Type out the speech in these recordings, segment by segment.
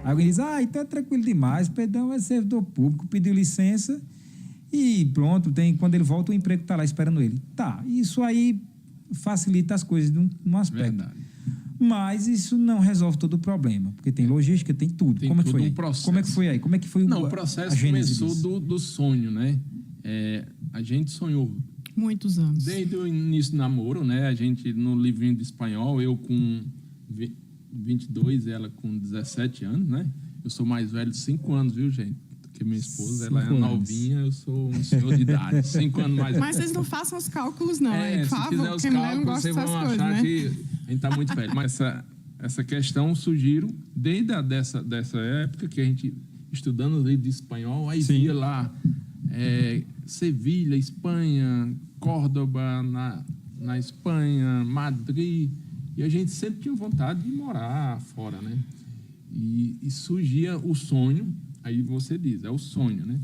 Aí alguém diz, então é tranquilo demais, Pedrão é servidor público, pediu licença e pronto, quando ele volta o emprego está lá esperando ele. Tá, isso aí facilita as coisas num aspecto. Verdade. Mas isso não resolve todo o problema, porque tem logística, tem tudo. Tem Como é que todo foi? Um processo. Como é que foi aí? Como é que foi o processo começou do sonho, né? A gente sonhou muitos anos. Desde o início do namoro, né? A gente, no livrinho de espanhol, eu com 22, ela com 17 anos, né? Eu sou mais velho 5 anos, viu, gente? Porque minha esposa, ela é novinha, eu sou um senhor de idade. 5 anos mais velho. Mas vocês não façam os cálculos, não. Se fizer os cálculos, vocês vão achar, né, que a gente tá muito velho. Mas essa questão surgiu desde dessa época que a gente, estudando o livro de espanhol, aí via lá Sevilha, Espanha, Córdoba, na Espanha, Madrid, e a gente sempre tinha vontade de morar fora, né? E surgia o sonho, aí você diz, é o sonho, né?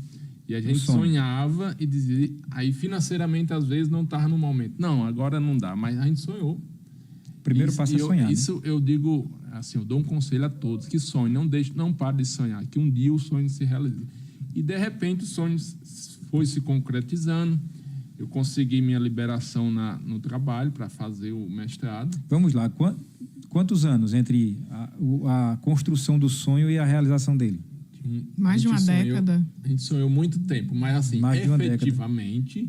E a gente sonhava e dizia, aí financeiramente às vezes não estava no momento. Não, agora não dá, mas a gente sonhou. Primeiro passo é sonhar. Isso eu digo, assim, eu dou um conselho a todos, que sonhe, não pare de sonhar, que um dia o sonho se realize. E de repente o sonho foi se concretizando. Eu consegui minha liberação no trabalho para fazer o mestrado. Vamos lá, quantos anos entre a construção do sonho e a realização dele? Mais de uma década. A gente sonhou muito tempo, mas assim, efetivamente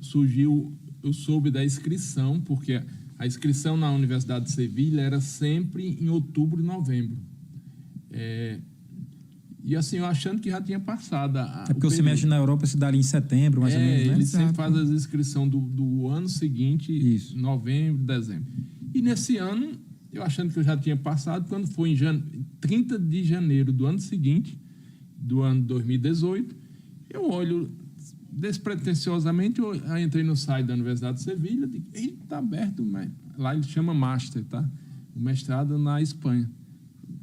surgiu, eu soube da inscrição, porque a inscrição na Universidade de Sevilha era sempre em outubro e novembro. E assim, eu achando que já tinha passado. Porque o semestre na Europa se dá ali em setembro, mais ou menos, né? Ele sempre faz as inscrições do ano seguinte, novembro, dezembro. E nesse ano, eu achando que eu já tinha passado, quando foi em 30 de janeiro do ano seguinte, do ano 2018, eu olho despretensiosamente, eu entrei no site da Universidade de Sevilha, digo, está aberto, lá ele chama Master, tá? O mestrado na Espanha.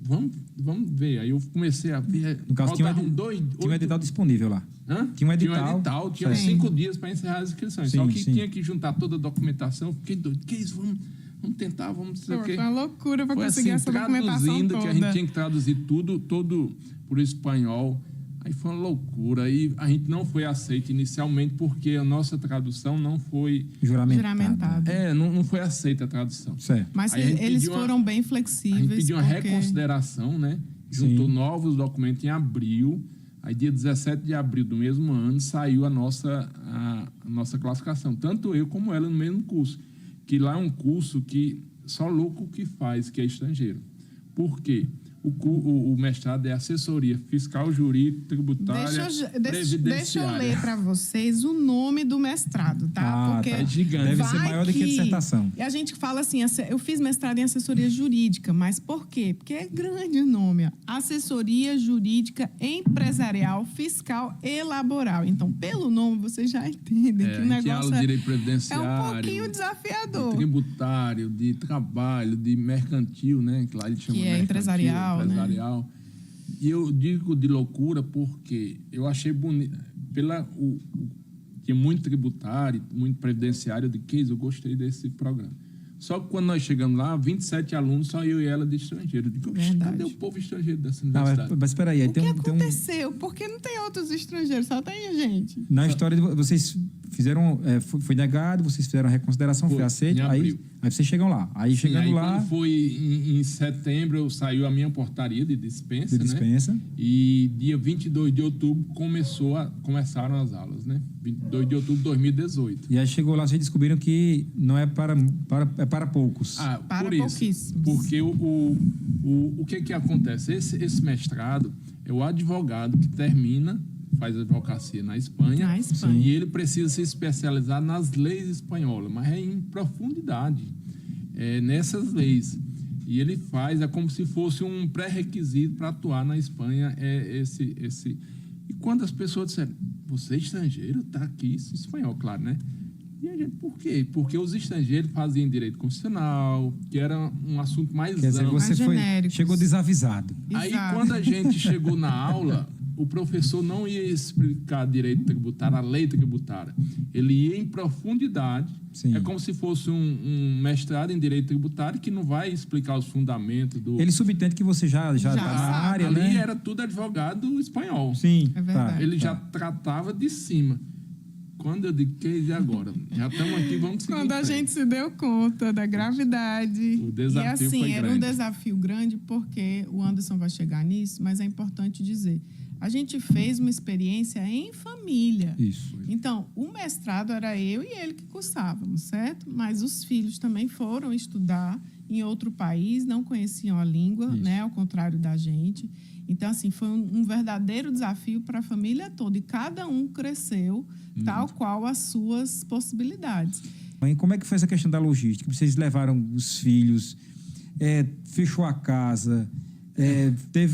Vamos ver. Aí eu comecei a ver. No caso, tinha um edital disponível lá. Tinha um edital. Tinha 5 dias para encerrar as inscrições. Só que tinha que juntar toda a documentação. Fiquei doido. Que isso? Vamos tentar, vamos dizer o quê. Foi uma loucura para conseguir assim, essa documentação toda. Que a gente tinha que traduzir tudo por espanhol. Aí foi uma loucura. Aí a gente não foi aceito inicialmente porque a nossa tradução não foi juramentada. Não foi aceita a tradução. Certo. Mas eles foram bem flexíveis. A gente pediu uma reconsideração, né? Juntou novos documentos em abril. Aí, dia 17 de abril do mesmo ano, saiu a nossa classificação. Tanto eu como ela no mesmo curso. Que lá é um curso que só louco que faz, que é estrangeiro. Por quê? O mestrado é assessoria fiscal, jurídica, tributária, previdenciária. Deixa eu ler para vocês o nome do mestrado, tá? Porque é gigante. Deve ser maior do que a dissertação. E a gente fala assim, eu fiz mestrado em assessoria jurídica, mas por quê? Porque é grande o nome. Ó. Assessoria jurídica empresarial, fiscal e laboral. Então, pelo nome, vocês já entendem que o negócio de direito previdenciário, é um pouquinho desafiador. De tributário, de trabalho, de mercantil, né? Que lá ele chama que é empresarial. Né? E eu digo de loucura porque eu achei bonito. Tinha muito tributário, muito previdenciário, de que eu gostei desse programa. Só que quando nós chegamos lá, 27 alunos, só eu e ela de estrangeiro. Eu digo, cadê o povo estrangeiro dessa universidade? Mas espera aí. O que aconteceu? Por que não tem outros estrangeiros? Só tem a gente. Na história, vocês fizeram... foi negado, vocês fizeram a reconsideração, foi aceito. Aí vocês chegam lá. Aí chegando lá... Quando foi em setembro, saiu a minha portaria de dispensa, né? E dia 22 de outubro começaram as aulas, né? 22 de outubro de 2018. E aí chegou lá, vocês descobriram que não é para poucos. Para pouquíssimos. Porque o que acontece? Esse mestrado é o advogado que faz advocacia na Espanha. E ele precisa se especializar nas leis espanholas, mas é em profundidade nessas leis. E ele faz, é como se fosse um pré-requisito para atuar na Espanha. E quando as pessoas disseram, você é estrangeiro, está aqui, isso, espanhol, claro, né? E a gente, por quê? Porque os estrangeiros faziam direito constitucional, que era um assunto mais amplo. Quer dizer, você chegou desavisado. Aí, quando a gente chegou na aula, o professor não ia explicar direito tributário, a lei tributária. Ele ia em profundidade. Sim. É como se fosse um mestrado em direito tributário que não vai explicar os fundamentos do... Ele subentende que você já está na área, ali né? era tudo advogado espanhol. Sim, É verdade. Ele já tratava de cima. Quando eu digo, que e agora? Já estamos aqui, vamos seguir. Quando a gente se deu conta da gravidade. O desafio e assim, foi era um grande. desafio grande, porque o Anderson vai chegar nisso, mas é importante dizer. A gente fez uma experiência em família. Isso. Então, o mestrado era eu e ele que cursávamos, certo? Mas os filhos também foram estudar em outro país, não conheciam a língua, né? Ao contrário da gente. Então, assim, foi um verdadeiro desafio para a família toda. E cada um cresceu tal qual as suas possibilidades. E como é que foi essa questão da logística? Vocês levaram os filhos, fechou a casa,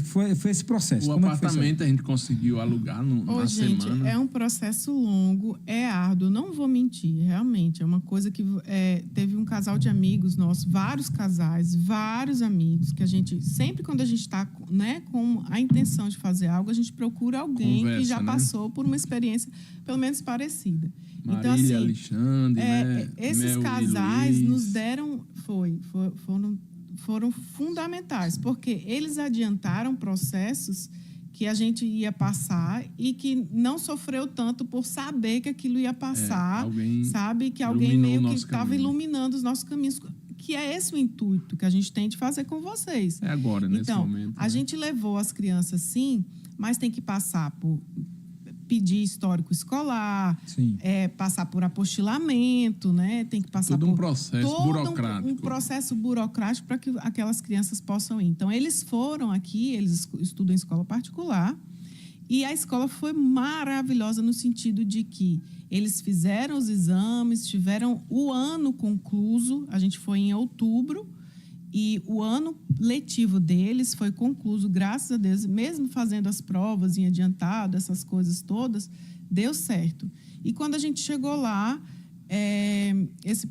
foi esse processo. O Como apartamento a gente conseguiu alugar na gente, semana. é um processo longo, é árduo, não vou mentir, realmente. É uma coisa que teve um casal de amigos nossos, vários casais, vários amigos, que a gente, sempre quando a gente está, né, com a intenção de fazer algo, a gente procura alguém que já passou por uma experiência, pelo menos parecida. Marília, então, assim, Alexandre, né? esses Mel casais nos deram, foram fundamentais, porque eles adiantaram processos que a gente ia passar e que não sofreu tanto por saber que aquilo ia passar, sabe? Que alguém meio que estava iluminando os nossos caminhos, que é esse o intuito que a gente tem de fazer com vocês. É agora, nesse momento. A gente levou as crianças, sim, mas tem que passar por pedir histórico escolar, passar por apostilamento, né? Tem que passar por um processo burocrático. Um processo burocrático para que aquelas crianças possam ir. Então, eles foram aqui, eles estudam em escola particular, e a escola foi maravilhosa no sentido de que eles fizeram os exames, tiveram o ano concluso, a gente foi em outubro, e o ano letivo deles foi concluído, graças a Deus, mesmo fazendo as provas em adiantado, essas coisas todas, deu certo. E quando a gente chegou lá,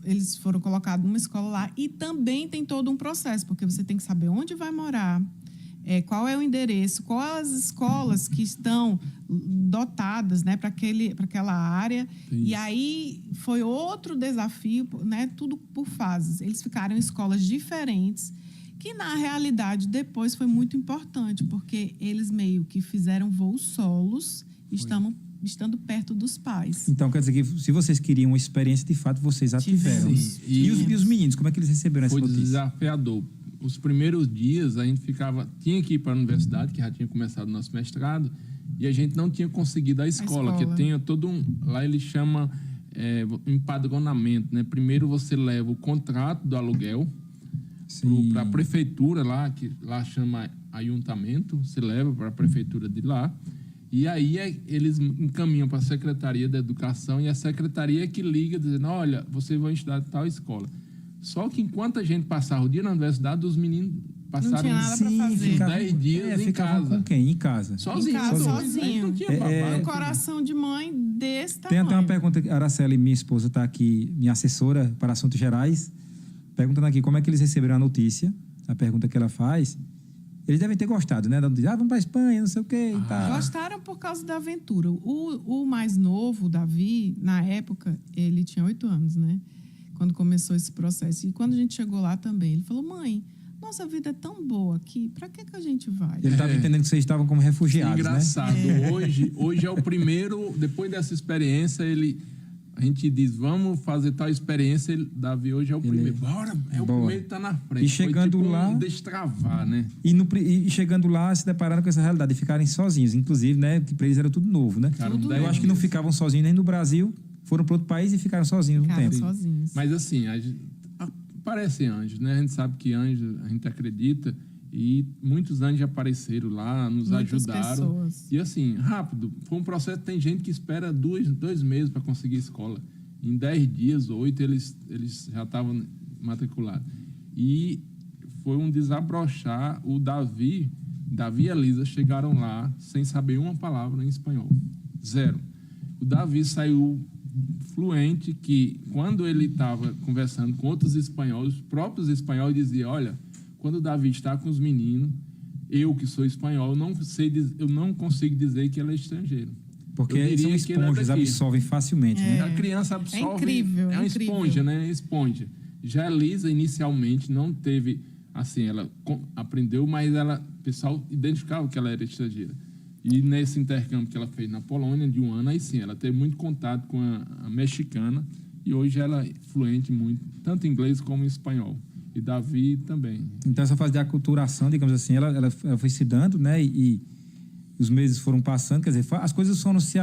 eles foram colocados numa escola lá e também tem todo um processo, porque você tem que saber onde vai morar, qual é o endereço, quais as escolas que estão dotadas, né, para aquela área. Isso. E aí foi outro desafio, né, tudo por fases. Eles ficaram em escolas diferentes, que na realidade depois foi muito importante, porque eles meio que fizeram voos solos, estando perto dos pais. Então, quer dizer que se vocês queriam uma experiência, de fato, vocês a tiveram. E os meninos, como é que eles receberam essa notícia? Foi desafiador. Os primeiros dias a gente tinha que ir para a universidade, que já tinha começado o nosso mestrado, e a gente não tinha conseguido a escola. Que tem todo lá ele chama empadronamento, né? Primeiro você leva o contrato do aluguel para a prefeitura lá, que lá chama ayuntamento, você leva para a prefeitura de lá, e aí eles encaminham para a Secretaria da Educação, e a Secretaria é que liga dizendo, olha, vocês vão estudar em tal escola. Só que enquanto a gente passava o dia na universidade, os meninos passaram 10 dias em casa. Com quem? Em casa? Sozinho. Não tinha babado. Um coração de mãe desse tamanho. Tem até uma pergunta, Araceli, minha esposa está aqui, minha assessora para assuntos gerais, perguntando aqui como é que eles receberam a notícia, a pergunta que ela faz. Eles devem ter gostado, né? Vamos para a Espanha, não sei o quê. E tal. Gostaram por causa da aventura. O mais novo, o Davi, na época, ele tinha 8 anos, né? Quando começou esse processo. E quando a gente chegou lá também, ele falou, mãe, nossa vida é tão boa aqui, para que a gente vai? Ele estava entendendo que vocês estavam como refugiados, engraçado. Né? Hoje é o primeiro, depois dessa experiência, a gente diz, vamos fazer tal experiência, Davi hoje é o primeiro. Bora, o primeiro que está na frente. E chegando lá... destravar, né? E chegando lá, se depararam com essa realidade, de ficarem sozinhos. Inclusive, né, que para eles era tudo novo, né? Eu acho que não ficavam sozinhos nem no Brasil, foram para outro país e ficaram sozinhos um tempo. Sozinhos. Mas assim, aparecem anjos, né? A gente sabe que anjos, a gente acredita, e muitos anjos apareceram lá, nos ajudaram. Pessoas. E assim, rápido, foi um processo, tem gente que espera 2 meses para conseguir escola. Em 10 dias, 8, eles já estavam matriculados. E foi um desabrochar. O Davi e a Lisa chegaram lá sem saber uma palavra em espanhol. 0. O Davi saiu fluente, que quando ele estava conversando com outros espanhóis, os próprios espanhóis diziam, olha, quando o Davi está com os meninos, eu que sou espanhol, eu não consigo dizer que ela é estrangeira. Porque são esponjas, absorvem facilmente, né? A criança absorve, incrível, é uma incrível. esponja, né? Esponja. Já a Elisa, inicialmente, não teve, assim, ela aprendeu, mas o pessoal identificava que ela era estrangeira. E nesse intercâmbio que ela fez na Polônia, de um ano, aí sim, ela teve muito contato com a mexicana, e hoje ela é fluente muito, tanto em inglês como em espanhol. E Davi também. Então, essa fase de aculturação, digamos assim, ela foi se dando, né? E os meses foram passando, quer dizer, as coisas foram se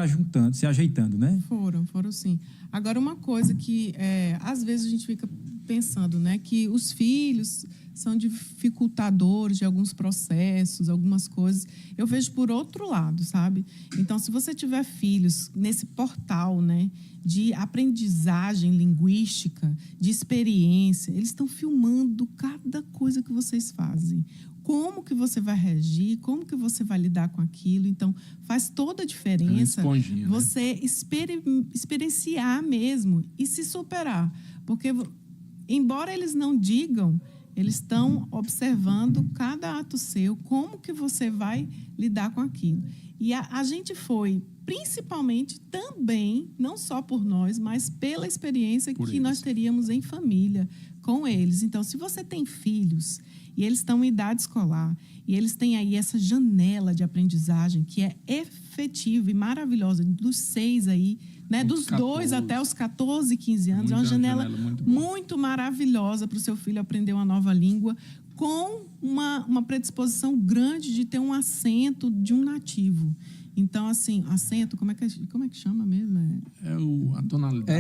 ajeitando, né? Foram sim. Agora, uma coisa que, às vezes, a gente fica pensando, né? Que os filhos são dificultadores de alguns processos, algumas coisas. Eu vejo por outro lado, sabe? Então, se você tiver filhos nesse portal, né? De aprendizagem linguística, de experiência, eles estão filmando cada coisa que vocês fazem. Como que você vai reagir, como que você vai lidar com aquilo. Então, faz toda a diferença você experienciar mesmo e se superar. Porque, embora eles não digam, eles estão observando cada ato seu, como que você vai lidar com aquilo. E a gente foi, principalmente, também, não só por nós, mas pela experiência que nós teríamos em família com eles. Então, se você tem filhos e eles estão em idade escolar e eles têm aí essa janela de aprendizagem que é efetiva e maravilhosa, dos 6 aí, né, dos 2 até os 14, 15 anos, é uma janela muito maravilhosa para o seu filho aprender uma nova língua, com uma predisposição grande de ter um acento de um nativo. Então, assim, acento, como é que chama mesmo? A tonalidade.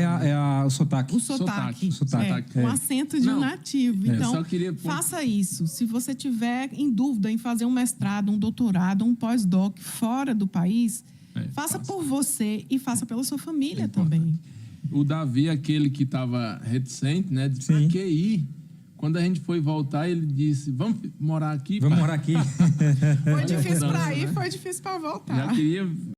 O sotaque. O sotaque. Um acento de um nativo. Então, faça isso. Se você tiver em dúvida em fazer um mestrado, um doutorado, um pós-doc fora do país, faça por você e faça pela sua família também. O Davi, aquele que estava reticente, né? Disse, pra que ir? Quando a gente foi voltar, ele disse, vamos morar aqui? Vamos morar aqui. Foi difícil para ir, foi difícil para voltar. Já queria